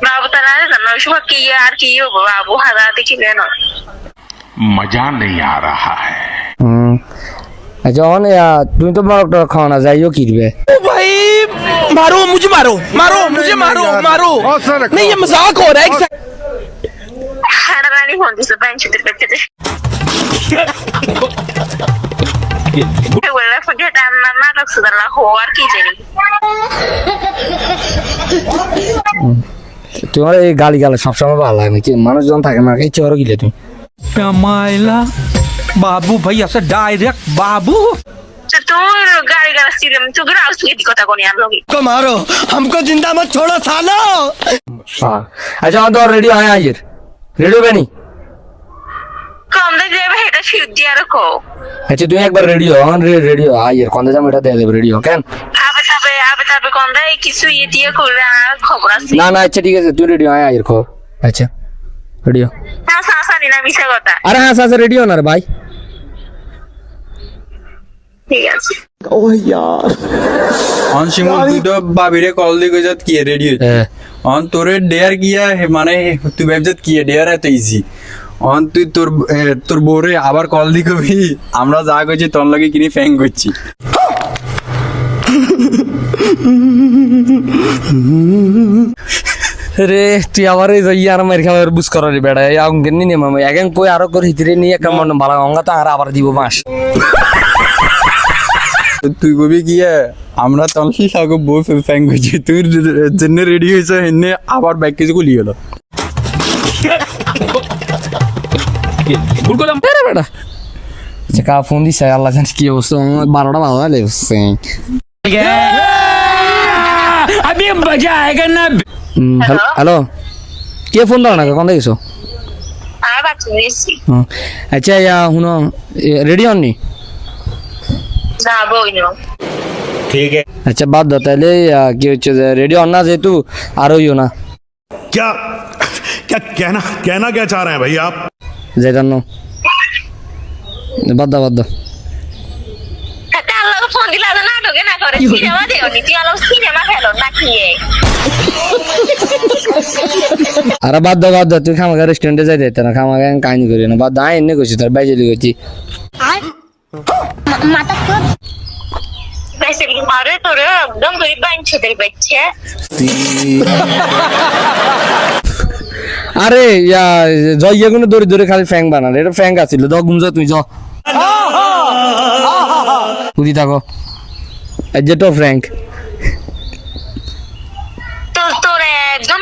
बाबू तना ना शुभ की यार की हो बाबू हरा देखी लेना मजा नहीं आ रहा है। আচ্ছা অনে তুমি তো মোরগটা খাও না যাইও কি দিবে भाई मारो मुझे मारो मारो मुझे मारो मारो नहीं ये मजाक हो रहा है हरा रानी फोन दिस बेंच ते बेचते बोला फगे टाइम ना नाटक सुधारला हो আর কি জানি তোমার এই গালি গালা সবসময় ভালো লাগে নাকি মানুষজন থাকে না ইচ্ছে করে গিলে তুমি मायला बाबू भाई ऐसा डायरेक्ट बाबू तो तू गाड़ी का स्टीरियम तू ग्राउस की কথা কোনি हम लोग को मारो हमको जिंदा मत छोड़ो सालो আচ্ছা আমাদের রেডি হয় আইয়ের রেডি হবে নি कम दे दे बेटा शिव दिया रखो আচ্ছা তুমি একবার রেডি হও রেডি হও আইয়ের কোন জায়গা এটা দিয়ে দেব রেডি হও কেন আবে তবে কোন দে কিছু ইয়ে দিয়ে করে খবর আছে না না আচ্ছা ঠিক আছে তুই রেডি হয় আইয়ের খবর আচ্ছা রেডি হও না সাসানি না মিছা কথা আরে হ্যাঁ সাসা রেডি হও না রে ভাই ঠিক আছে অন শিমুল তুই তো বাবিরে কল দিয়ে গজাত কি রেডি হইছে অন তোরে ডেয়ার কিয়া মানে তুই ভাবছত কি ডেয়ার এত ইজি অন তুই তোর বউরে আবার কল দি কবি আমরা যা কইছি তোর লাগে কিনি ফ্যাং করছি রে তুই আবার এই ইয়ার মার খাবার বুঝ করার বেড়া আঙ্গেন নি মামা এগেন কই আরো করে হিতরে নিয়ে কেমন ভালো অঙ্গা তো আর আবার দিব মাস তুই কবি গিয়া আমরা তনসি সাগো বউ ফ্যাং করছি তুই জন্য রেডি হয়েছে এনে আবার ব্যাগ কিছু গুলি হলো ভুল করলাম বেড়া আচ্ছা কা ফোন দিছে আল্লাহ জানে কি অবস্থা 12টা বাজা লেছে अभी मजा आएगा ना হ্যালো কে ফোন দাও না কোন দেখিছো আর বাচ্চা নিছি আচ্ছা ইয়া হুনো রেডি হননি না বইনো আচ্ছা বাদ দাও তাহলে কি হচ্ছে রেডি হন না যেহেতু আর হইও না क्या क्या कहना कहना क्या चाह रहे हैं भाई आप যেটানো বাদ দাও কাল ফোন দিলা না নাটকে না করে সিনেমা দেও নি তুই আলো সিনেমা খেলো না কি আরে বাদ দাও তুই খামাগা রেস্টুরেন্টে যাই দিতে না খামাগা কাহিনী করি না বাদ দাও এনে কইছি তোর বাইজে লিখছি वैसे मारे तो रे एकदम गरीब बेंच ते बच्चे আরে ইয়া জয় গুলো দড়ি দড়ি খালি ফ্যাং বানালে এটা ফ্যাং আছিল দ গুমজা তুই যাও বুঝি থাকো যেটা ফ্র্যাঙ্ক तो रे एकदम